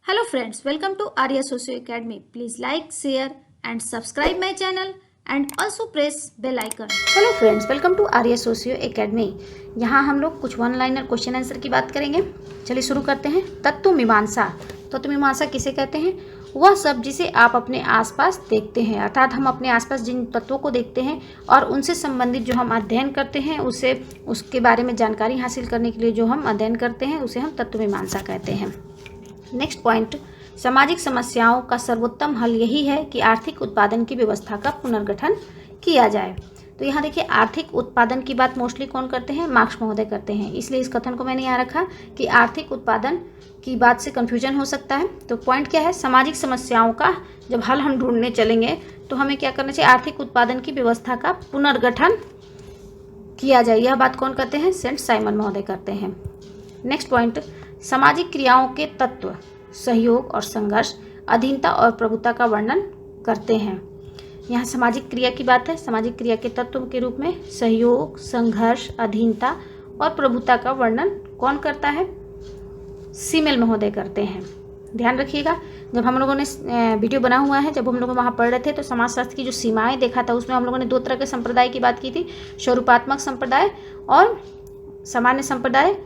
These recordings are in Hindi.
Hello friends, welcome to Arya Socio Academy. Please like, share and subscribe my channel and also press bell icon. Hello friends, welcome to Arya socio academy. यहाँ हम लोग कुछ वन लाइनर क्वेश्चन आंसर की बात करेंगे। चलिए शुरू करते हैं। तत्व मीमांसा। तत्व मीमांसा किसे कहते हैं? वह सब जिसे आप अपने आसपास देखते हैं, अर्थात हम अपने आसपास जिन तत्वों को देखते हैं और उनसे संबंधित जो हम अध्ययन करते हैं उसके बारे में जानकारी हासिल करने के लिए जो हम अध्ययन करते हैं उसे हम तत्व मीमांसा कहते हैं। नेक्स्ट पॉइंट, सामाजिक समस्याओं का सर्वोत्तम हल यही है कि आर्थिक उत्पादन की व्यवस्था का पुनर्गठन किया जाए। तो यहाँ देखिए, आर्थिक उत्पादन की बात मोस्टली कौन करते हैं? मार्क्स महोदय करते हैं, इसलिए इस कथन को मैंने यहाँ रखा कि आर्थिक उत्पादन की बात से कन्फ्यूजन हो सकता है। तो पॉइंट क्या है? सामाजिक समस्याओं का जब हल हम ढूंढने चलेंगे तो हमें क्या करना चाहिए? आर्थिक उत्पादन की व्यवस्था का पुनर्गठन किया जाए। यह बात कौन करते हैं? सेंट साइमन महोदय करते हैं। नेक्स्ट पॉइंट, सामाजिक क्रियाओं के तत्व सहयोग और संघर्ष, अधीनता और प्रभुता का वर्णन करते हैं। यहाँ सामाजिक क्रिया की बात है। सामाजिक क्रिया के तत्व के रूप में सहयोग, संघर्ष, अधीनता और प्रभुता का वर्णन कौन करता है? सीमेल महोदय करते हैं। ध्यान रखिएगा, जब हम लोगों ने वीडियो बना हुआ है, जब हम लोग वहाँ पढ़ रहे थे तो समाजशास्त्र की जो सीमाएं देखा था उसमें हम लोगों ने दो तरह के संप्रदाय की बात की थी, स्वरूपात्मक संप्रदाय और सामान्य संप्रदाय।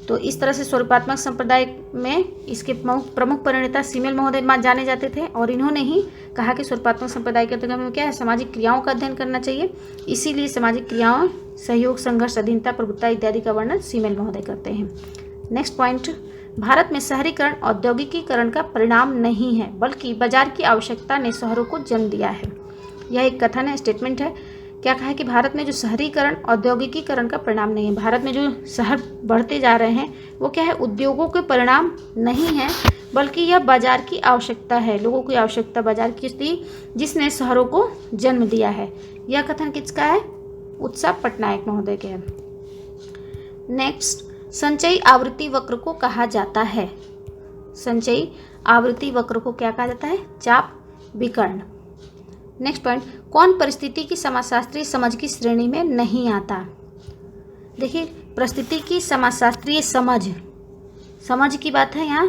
तो इस तरह से स्वरूपात्मक संप्रदाय में इसके प्रमुख परिणेता सीमेल महोदय जाने जाते थे और इन्होंने ही कहा कि स्वरूपात्मक संप्रदाय के अंतर्गत में क्या है? सामाजिक क्रियाओं का अध्ययन करना चाहिए। इसीलिए सामाजिक क्रियाओं, सहयोग, संघर्ष, अधीनता, प्रभुता इत्यादि का वर्णन सीमेल महोदय करते हैं। नेक्स्ट पॉइंट, भारत में शहरीकरण औद्योगिकीकरण का परिणाम नहीं है बल्कि बाजार की आवश्यकता ने शहरों को जन्म दिया है। यह एक कथन है, स्टेटमेंट है। क्या कहा है कि भारत में जो शहरीकरण औद्योगिकीकरण का परिणाम नहीं है। भारत में जो शहर बढ़ते जा रहे हैं वो क्या है? उद्योगों के परिणाम नहीं है बल्कि यह बाजार की आवश्यकता है। लोगों की आवश्यकता बाजार की थी जिसने शहरों को जन्म दिया है। यह कथन किसका है? उत्सव पटनायक महोदय के है। नेक्स्ट, संचयी आवृत्ति वक्र को कहा जाता है। संचयी आवृत्ति वक्र को क्या कहा जाता है? चाप विकर्ण। नेक्स्ट पॉइंट, कौन परिस्थिति की समाजशास्त्रीय समझ की श्रेणी में नहीं आता? देखिए, परिस्थिति की समाजशास्त्रीय समझ की बात है। यहाँ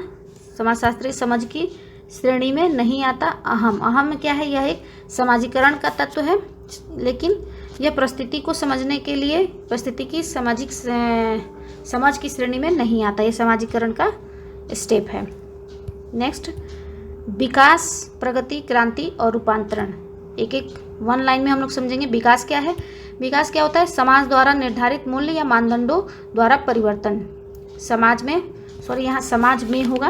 समाजशास्त्रीय समझ की श्रेणी में नहीं आता अहम। अहम में क्या है? यह एक समाजीकरण का तत्व है, लेकिन यह परिस्थिति को समझने के लिए परिस्थिति की सामाजिक समझ की श्रेणी में नहीं आता। यह समाजीकरण का स्टेप है। नेक्स्ट, विकास, प्रगति, क्रांति और रूपांतरण। एक एक वन लाइन में हम लोग समझेंगे। विकास क्या है? विकास क्या होता है? समाज द्वारा निर्धारित मूल्य या मानदंडों द्वारा परिवर्तन। समाज में होगा।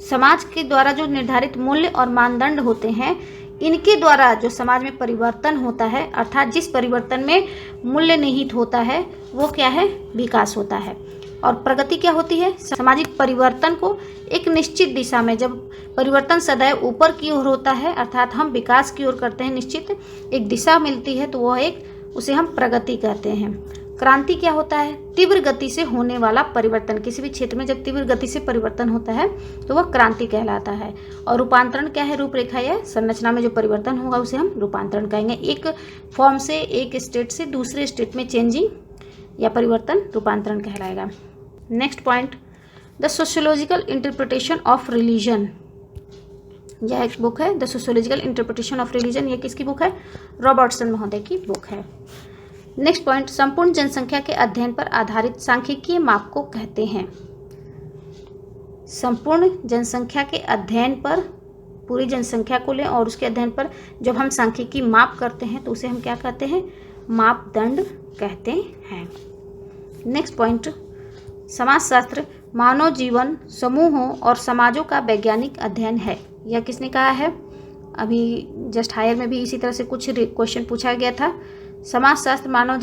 समाज के द्वारा जो निर्धारित मूल्य और मानदंड होते हैं, इनके द्वारा जो समाज में परिवर्तन होता है, अर्थात जिस परिवर्तन में मूल्य निहित होता है वो क्या है? विकास होता है। और प्रगति क्या होती है? सामाजिक परिवर्तन को एक निश्चित दिशा में, जब परिवर्तन सदैव ऊपर की ओर होता है अर्थात हम विकास की ओर करते हैं, निश्चित एक दिशा मिलती है तो वह उसे हम प्रगति कहते हैं। क्रांति क्या होता है? तीव्र गति से होने वाला परिवर्तन। किसी भी क्षेत्र में जब तीव्र गति से परिवर्तन होता है तो वह क्रांति कहलाता है। और रूपांतरण क्या है? रूपरेखा या संरचना में जो परिवर्तन होगा उसे हम रूपांतरण कहेंगे। एक फॉर्म से, एक स्टेट से दूसरे स्टेट में चेंजिंग या परिवर्तन रूपांतरण कहलाएगा। Next point, the sociological interpretation of religion. यह एक बुक है, the sociological interpretation of religion. यह किसकी बुक है? रॉबर्टसन महोदय की बुक है। नेक्स्ट पॉइंट, संपूर्ण जनसंख्या के अध्ययन पर आधारित सांख्यिकीय माप को कहते हैं। संपूर्ण जनसंख्या के अध्ययन पर, पूरी जनसंख्या को लें और उसके अध्ययन पर जब हम सांख्यिकीय माप करते हैं तो उसे हम क्या कहते हैं? मापदंड कहते हैं। नेक्स्ट पॉइंट, समाजशास्त्र मानव जीवन, समूहों और समाजों का वैज्ञानिक अध्ययन है। यह किसने कहा है? अभी जस्ट हायर में भी इसी तरह से कुछ क्वेश्चन पूछा गया था। समाजशास्त्र मानव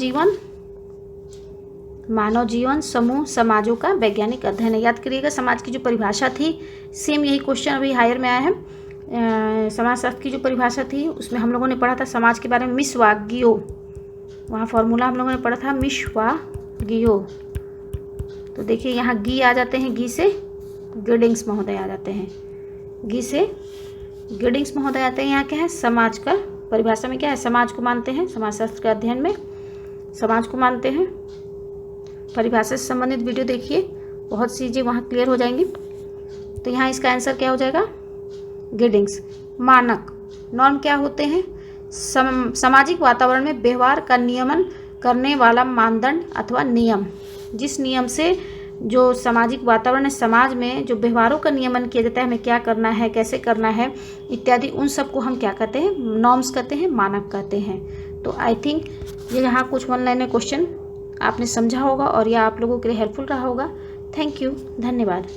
जीवन, समूह, समाजों का वैज्ञानिक अध्ययन है। याद करिएगा, समाज की जो परिभाषा थी, सेम यही क्वेश्चन अभी हायर में आया है। समाजशास्त्र की जो परिभाषा थी उसमें हम लोगों ने पढ़ा था समाज के बारे में मिशवागियो। वहाँ फॉर्मूला हम लोगों ने पढ़ा था मिशवागियो। तो देखिए, यहाँ गी आ जाते हैं, गी से गिडिंग्स महोदय आ जाते हैं। गी से गिडिंग्स महोदय आते हैं। यहाँ क्या है? समाज का परिभाषा में क्या है? समाज को मानते हैं। समाजशास्त्र के अध्ययन में समाज को मानते हैं। परिभाषा से संबंधित वीडियो देखिए, बहुत सी चीज़ें वहाँ क्लियर हो जाएंगी। तो यहाँ इसका आंसर क्या हो जाएगा? ग्रीडिंग्स। मानक, नॉर्म क्या होते हैं? सामाजिक वातावरण में व्यवहार का नियमन करने वाला मानदंड अथवा नियम। जिस नियम से जो सामाजिक वातावरण है, समाज में जो व्यवहारों का नियमन किया जाता है, हमें क्या करना है, कैसे करना है इत्यादि, उन सब को हम क्या कहते हैं? नॉर्म्स कहते हैं, मानक कहते हैं। तो आई थिंक ये यहाँ कुछ वन लाइनर क्वेश्चन आपने समझा होगा और यह आप लोगों के लिए हेल्पफुल रहा होगा। थैंक यू, धन्यवाद।